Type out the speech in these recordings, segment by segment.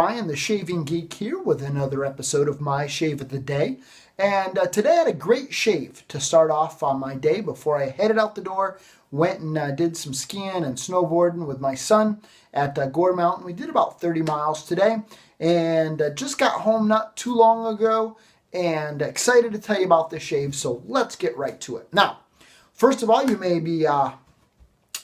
Brian, the Shaving Geek, here with another episode of my Shave of the Day. And today I had a great shave to start off on my day before I headed out the door. Went and did some skiing and snowboarding with my son at Gore Mountain. We did about 30 miles today and just got home not too long ago and excited to tell you about this shave. So let's get right to it. Now, first of all, you may be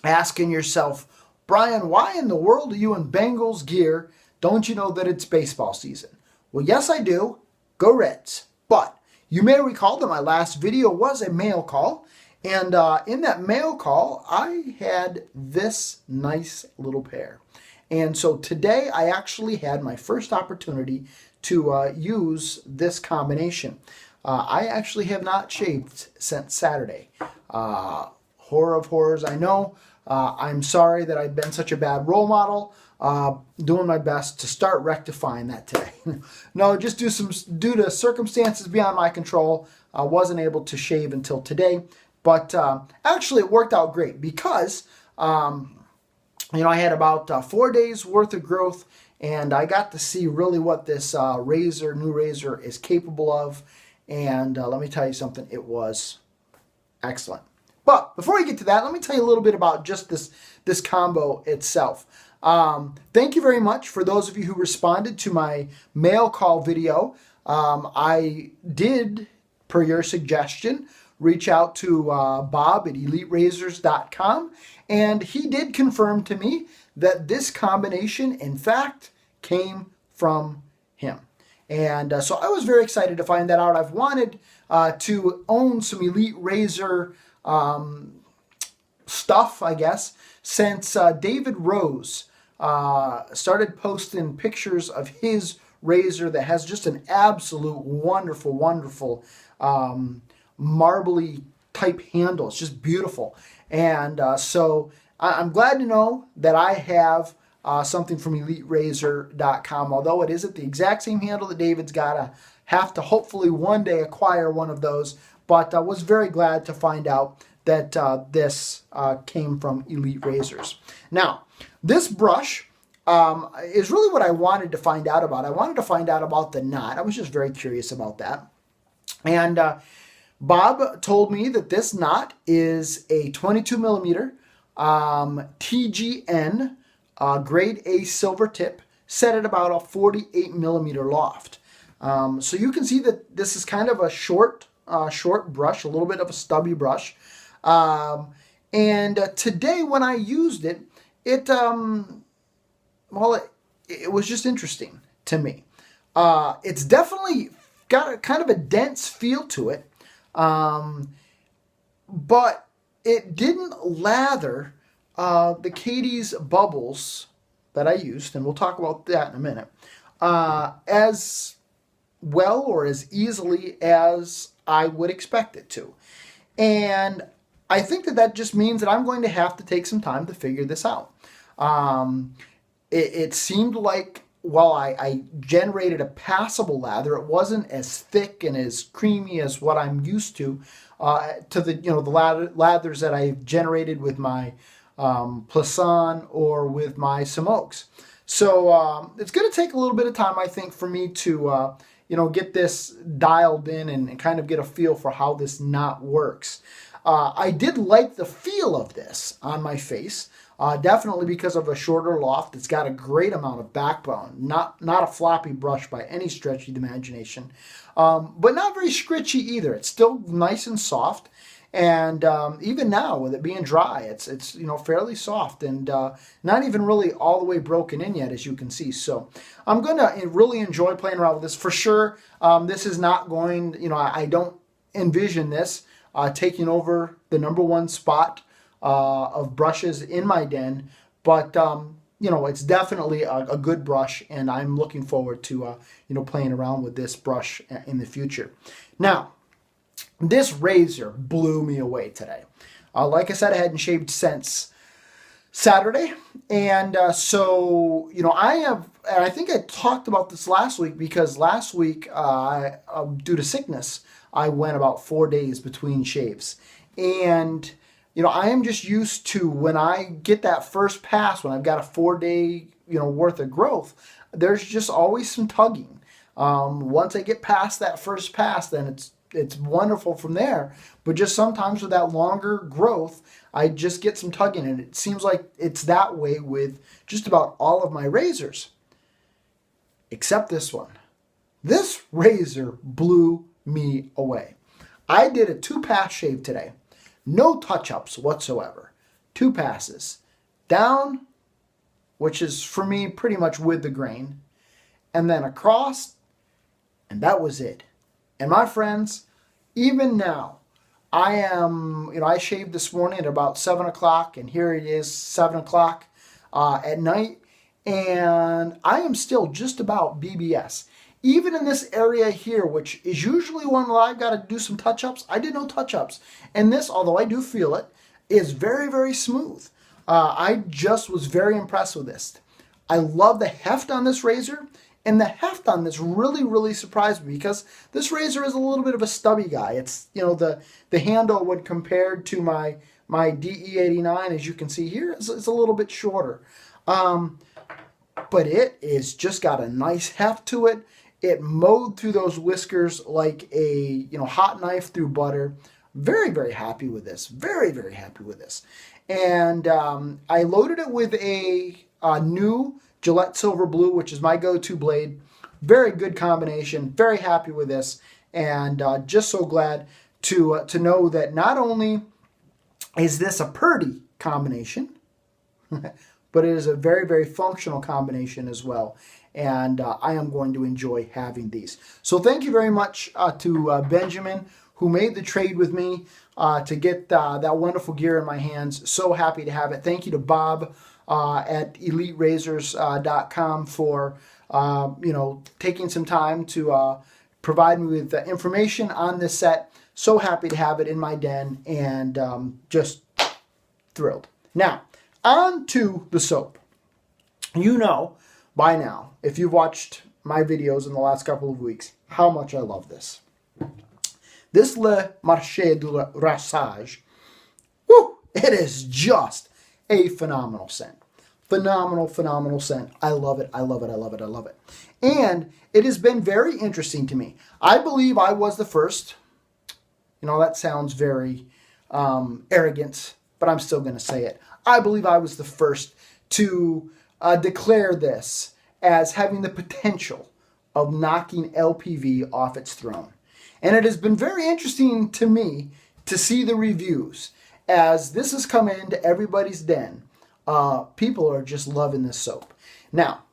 asking yourself, Brian, why in the world are you in Bengals gear? Don't you know that it's baseball season? Well, yes, I do. Go Reds. But you may recall that my last video was a mail call. And in that mail call, I had this nice little pair. And so today I actually had my first opportunity to use this combination. I actually have not shaved since Saturday. Horror of horrors, I know. I'm sorry that I've been such a bad role model. Doing my best to start rectifying that today. No, just due to circumstances beyond my control, I wasn't able to shave until today. But actually, it worked out great because I had about 4 days worth of growth, and I got to see really what this new razor is capable of. And let me tell you something, it was excellent. But before we get to that, let me tell you a little bit about just this combo itself. Thank you very much for those of you who responded to my mail call video. I did, per your suggestion, reach out to Bob at EliteRazors.com, and he did confirm to me that this combination, in fact, came from him. And so I was very excited to find that out. I've wanted to own some Elite Razor stuff, I guess, since David Rose started posting pictures of his razor that has just an absolute wonderful marbly type handle. It's just beautiful. And so I'm glad to know that I have something from EliteRazor.com, although it isn't the exact same handle that David's got. I have to hopefully one day acquire one of those, but I was very glad to find out that this came from Elite Razors. Now, this brush is really what I wanted to find out about. I wanted to find out about the knot. I was just very curious about that. And Bob told me that this knot is a 22 millimeter TGN grade A silver tip set at about a 48 millimeter loft. So you can see that this is kind of a short brush, a little bit of a stubby brush. And today when I used it, it was just interesting to me. It's definitely got a kind of a dense feel to it, but it didn't lather the Katie's bubbles that I used, and we'll talk about that in a minute, as well or as easily as I would expect it to. And I think that just means that I'm going to have to take some time to figure this out. It seemed like while I generated a passable lather, it wasn't as thick and as creamy as what I'm used to the lathers that I've generated with my Plisson or with my Smokes. So it's going to take a little bit of time, I think, for me to get this dialed in and kind of get a feel for how this knot works. I did like the feel of this on my face, definitely because of a shorter loft. It's got a great amount of backbone, not a floppy brush by any stretch of the imagination, but not very scritchy either. It's still nice and soft, and even now with it being dry, it's fairly soft and not even really all the way broken in yet, as you can see. So I'm going to really enjoy playing around with this for sure. This is not going, I don't envision this taking over the #1 spot of brushes in my den, but it's definitely a good brush, and I'm looking forward to playing around with this brush in the future. Now, this razor blew me away today. Like I said, I hadn't shaved since Saturday, and so I think I talked about this last week, because last week due to sickness I went about 4 days between shaves. And, I am just used to when I get that first pass, when I've got a 4 day worth of growth, there's just always some tugging. Once I get past that first pass, then it's wonderful from there. But just sometimes with that longer growth, I just get some tugging, and it seems like it's that way with just about all of my razors, except this one. This razor blew me away. I did a 2-pass shave today. No touch-ups whatsoever. 2 passes. Down, which is for me pretty much with the grain, and then across, and that was it. And my friends, even now, I shaved this morning at about 7 o'clock, and here it is 7 o'clock at night, and I am still just about BBS. Even in this area here, which is usually one where I've got to do some touch-ups, I did no touch-ups. And this, although I do feel it, is very, very smooth. I just was very impressed with this. I love the heft on this razor, and the heft on this really, really surprised me because this razor is a little bit of a stubby guy. It's, the handle when compared to my DE89, as you can see here, is a little bit shorter. But it is just got a nice heft to it. It mowed through those whiskers like a hot knife through butter. Very, very happy with this. Very, very happy with this. And I loaded it with a new Gillette Silver Blue, which is my go-to blade. Very good combination. Very happy with this. And just so glad to know that not only is this a purdy combination, but it is a very, very functional combination as well. And I am going to enjoy having these. So thank you very much to Benjamin, who made the trade with me to get that wonderful gear in my hands. So happy to have it. Thank you to Bob at EliteRazors.com for taking some time to provide me with information on this set. So happy to have it in my den, and just thrilled. Now, on to the soap. You know by now, if you've watched my videos in the last couple of weeks, how much I love this. This Le Marché du Rassage, it is just a phenomenal scent. Phenomenal, phenomenal scent. I love it, I love it, I love it, I love it. And it has been very interesting to me. I believe I was the first. That sounds very arrogant, but I'm still going to say it. I believe I was the first to declare this as having the potential of knocking LPV off its throne. And it has been very interesting to me to see the reviews. As this has come into everybody's den, people are just loving this soap. Now,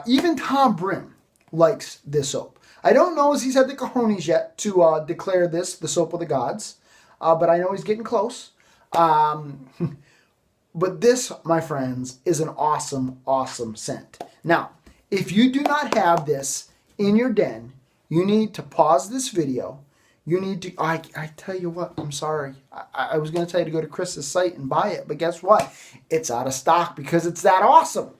even Tom Brim likes this soap. I don't know if he's had the cojones yet to declare this the soap of the gods, but I know he's getting close. But this, my friends, is an awesome, awesome scent. Now, if you do not have this in your den, you need to pause this video. You need to, I tell you what, I'm sorry. I was going to tell you to go to Chris's site and buy it, but guess what? It's out of stock because it's that awesome.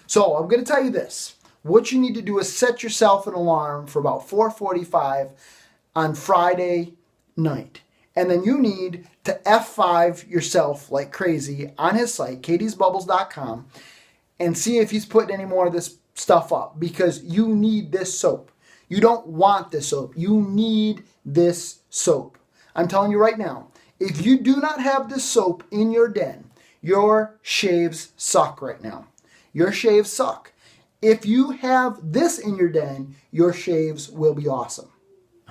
So I'm going to tell you this. What you need to do is set yourself an alarm for about 4:45 on Friday night. And then you need to F5 yourself like crazy on his site, katiesbubbles.com, and see if he's putting any more of this stuff up, because you need this soap. You don't want this soap. You need this soap. I'm telling you right now, if you do not have this soap in your den, your shaves suck right now. Your shaves suck. If you have this in your den, your shaves will be awesome.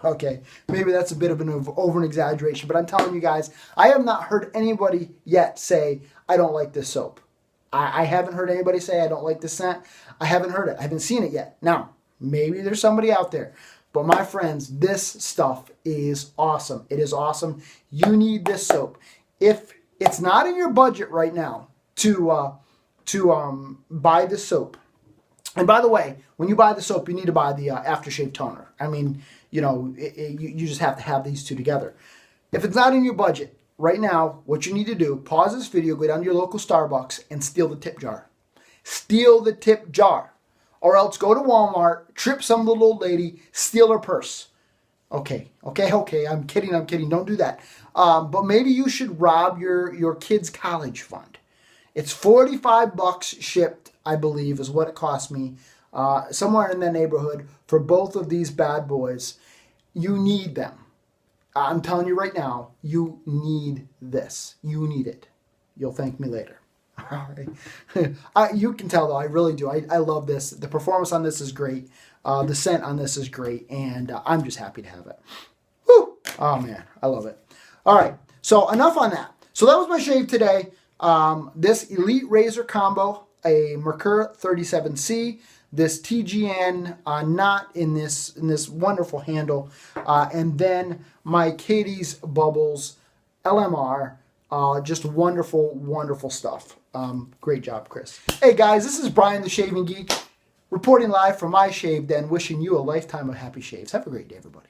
Okay, maybe that's a bit of an over-exaggeration, but I'm telling you guys, I have not heard anybody yet say, I don't like this soap. I haven't heard anybody say, I don't like this scent. I haven't heard it. I haven't seen it yet. Now, maybe there's somebody out there. But my friends, this stuff is awesome. It is awesome. You need this soap. If it's not in your budget right now to buy this soap, and by the way, when you buy the soap, you need to buy the aftershave toner. I mean, you just have to have these two together. If it's not in your budget right now, what you need to do, pause this video, go down to your local Starbucks and steal the tip jar. Steal the tip jar. Or else go to Walmart, trip some little old lady, steal her purse. Okay, I'm kidding, don't do that. But maybe you should rob your kid's college fund. It's $45 shipped I believe, is what it cost me. Somewhere in that neighborhood for both of these bad boys. You need them. I'm telling you right now, you need this. You need it. You'll thank me later. All right. You can tell, though, I really do. I love this. The performance on this is great. The scent on this is great, and I'm just happy to have it. Woo! Oh, man. I love it. All right. So enough on that. So that was my shave today. This Elite Razor Combo, a Merkur 37C, this TGN knot in this wonderful handle, and then my Katie's Bubbles LMR. Just wonderful, wonderful stuff. Great job, Chris. Hey guys, this is Brian the Shaving Geek, reporting live from my shave den, wishing you a lifetime of happy shaves. Have a great day, everybody.